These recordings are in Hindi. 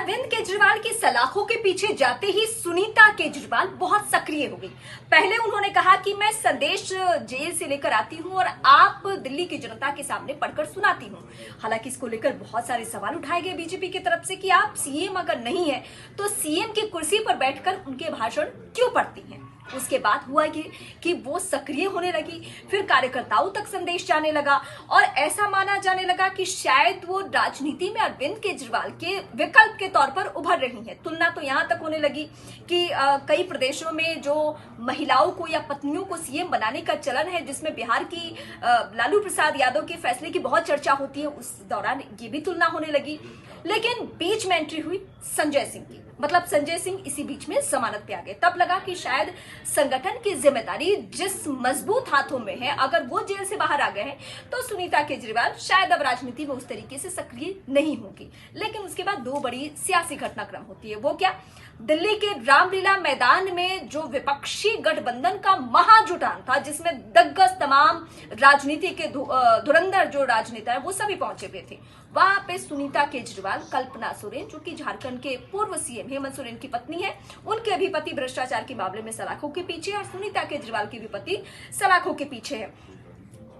अरविंद केजरीवाल की सलाखों के पीछे जाते ही सुनीता केजरीवाल बहुत सक्रिय हो गई। पहले उन्होंने कहा कि मैं संदेश जेल से लेकर आती हूं और आप दिल्ली की जनता के सामने पढ़कर सुनाती हूं। हालांकि इसको लेकर बहुत सारे सवाल उठाए गए बीजेपी की तरफ से कि आप सीएम अगर नहीं है तो सीएम की कुर्सी पर बैठकर उनके भाषण क्यों पढ़ती हैं। उसके बाद हुआ ये कि वो सक्रिय होने लगी, फिर कार्यकर्ताओं तक संदेश जाने लगा और ऐसा माना जाने लगा कि शायद वो राजनीति में अरविंद केजरीवाल के विकल्प के तौर पर उभर रही हैं। तुलना तो यहां तक होने लगी कि कई प्रदेशों में जो महिलाओं को या पत्नियों को सीएम बनाने का चलन है, जिसमें बिहार की लालू प्रसाद यादव के फैसले की बहुत चर्चा होती है, उस दौरान ये भी तुलना होने लगी। लेकिन बीच में एंट्री हुई संजय सिंह की, मतलब संजय सिंह इसी बीच में जमानत पे आ गए। तब लगा कि शायद संगठन की जिम्मेदारी जिस मजबूत हाथों में है, अगर वो जेल से बाहर आ गए हैं तो सुनीता केजरीवाल शायद अब राजनीति में उस तरीके से सक्रिय नहीं होगी। लेकिन उसके बाद दो बड़ी सियासी घटनाक्रम होती है। वो क्या? दिल्ली के रामलीला मैदान में जो विपक्षी गठबंधन का महाजुटान था, जिसमें दिग्गज तमाम राजनीति के धुरंधर जो राजनेता है वो सभी पहुंचे हुए थे। वहां पे सुनीता केजरीवाल, कल्पना सोरेन जो कि झारखंड के पूर्व सीएम हेमंत सोरेन की पत्नी है, उनके भी पति भ्रष्टाचार के मामले में सलाखों के पीछे और सुनीता केजरीवाल के भी पति सलाखों के पीछे है।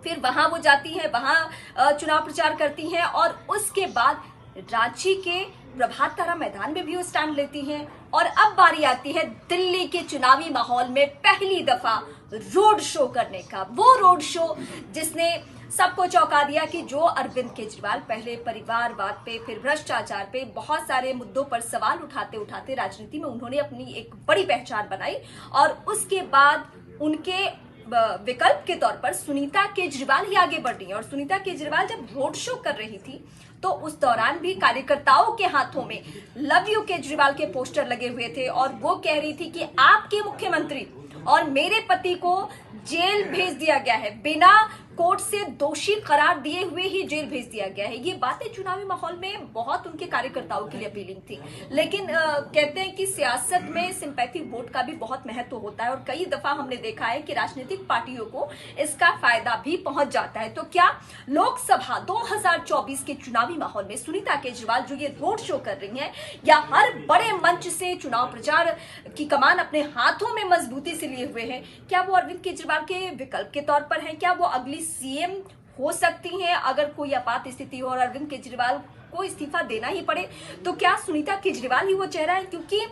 फिर वहां वो जाती है, वहां चुनाव प्रचार करती हैं और उसके बाद रांची के प्रभात तारा मैदान में भी वो स्टैंड लेती हैं। और अब बारी आती है दिल्ली के चुनावी माहौल में पहली दफा रोड शो करने का। वो रोड शो जिसने सबको चौंका दिया कि जो अरविंद केजरीवाल पहले परिवारवाद पे, फिर भ्रष्टाचार पे, बहुत सारे मुद्दों पर सवाल उठाते उठाते राजनीति में उन्होंने अपनी एक बड़ी पहचान बनाई और उसके बाद उनके विकल्प के तौर पर सुनीता केजरीवाल ही आगे बढ़ रही है। और सुनीता केजरीवाल जब रोड शो कर रही थी तो उस दौरान भी कार्यकर्ताओं के हाथों में लव यू केजरीवाल के पोस्टर लगे हुए थे और वो कह रही थी कि आपके मुख्यमंत्री और मेरे पति को जेल भेज दिया गया है, बिना कोर्ट से दोषी करार दिए हुए ही जेल भेज दिया गया है। ये बातें चुनावी माहौल में बहुत उनके कार्यकर्ताओं के लिए अपीलिंग थी। लेकिन कहते हैं कि सियासत में सिंपैथी वोट का भी बहुत महत्व होता है और कई दफा हमने देखा है कि राजनीतिक पार्टियों को इसका फायदा भी पहुंच जाता है। तो क्या लोकसभा 2024 के चुनावी माहौल में सुनीता केजरीवाल जो ये रोड शो कर रही हैं या हर बड़े मंच से चुनाव प्रचार की कमान अपने हाथों में मजबूती से लिए हुए हैं, क्या वो अरविंद केजरीवाल के विकल्प के तौर पर हैं? क्या वो अगली सीएम हो सकती हैं अगर कोई आपात स्थिति हो और अरविंद केजरीवाल को इस्तीफा देना ही पड़े? तो क्या सुनीता केजरीवाल ही वो चेहरा है? क्योंकि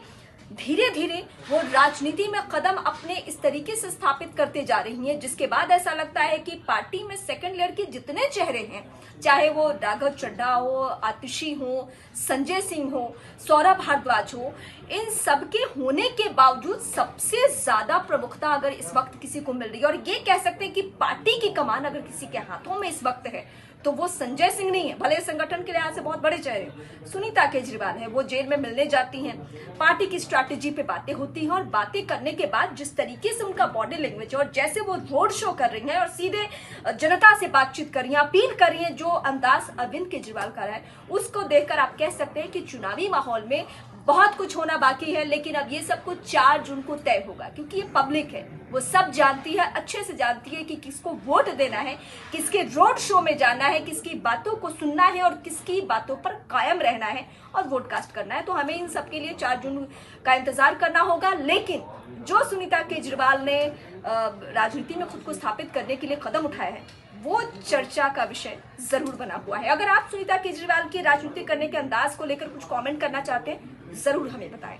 धीरे धीरे वो राजनीति में कदम अपने इस तरीके से स्थापित करते जा रही हैं, जिसके बाद ऐसा लगता है कि पार्टी में सेकंड लेयर के जितने चेहरे हैं, चाहे वो राघव चड्ढा हो, आतिशी हो, संजय सिंह हो, सौरभ भारद्वाज हो, इन सबके होने के बावजूद सबसे ज्यादा प्रमुखता अगर इस वक्त किसी को मिल रही है और ये कह सकते हैं कि पार्टी की कमान अगर किसी के हाथों में इस वक्त है तो वो संजय सिंह नहीं है। भले संगठन के लिहाज से बहुत बड़े चेहरे सुनीता केजरीवाल है। वो जेल में मिलने जाती हैं, पार्टी की स्ट्रैटेजी पे बातें होती हैं और बातें करने के बाद जिस तरीके से उनका बॉडी लैंग्वेज और जैसे वो रोड शो कर रही हैं और सीधे जनता से बातचीत कर रही हैं, अपील कर रही हैं, जो अंदाज अरविंद केजरीवाल का रहा है, उसको देखकर आप कह सकते हैं कि चुनावी माहौल में बहुत कुछ होना बाकी है। लेकिन अब ये सब कुछ 4 जून को तय होगा, क्योंकि ये पब्लिक है, वो सब जानती है, अच्छे से जानती है कि किसको वोट देना है, किसके रोड शो में जाना है, किसकी बातों को सुनना है और किसकी बातों पर कायम रहना है और वोट कास्ट करना है। तो हमें इन सबके लिए 4 जून का इंतजार करना होगा। लेकिन जो सुनीता केजरीवाल ने राजनीति में खुद को स्थापित करने के लिए कदम उठाया है, वो चर्चा का विषय जरूर बना हुआ है। अगर आप सुनीता केजरीवाल की राजनीति करने के अंदाज को लेकर कुछ कमेंट करना चाहते हैं, जरूर हमें बताएं।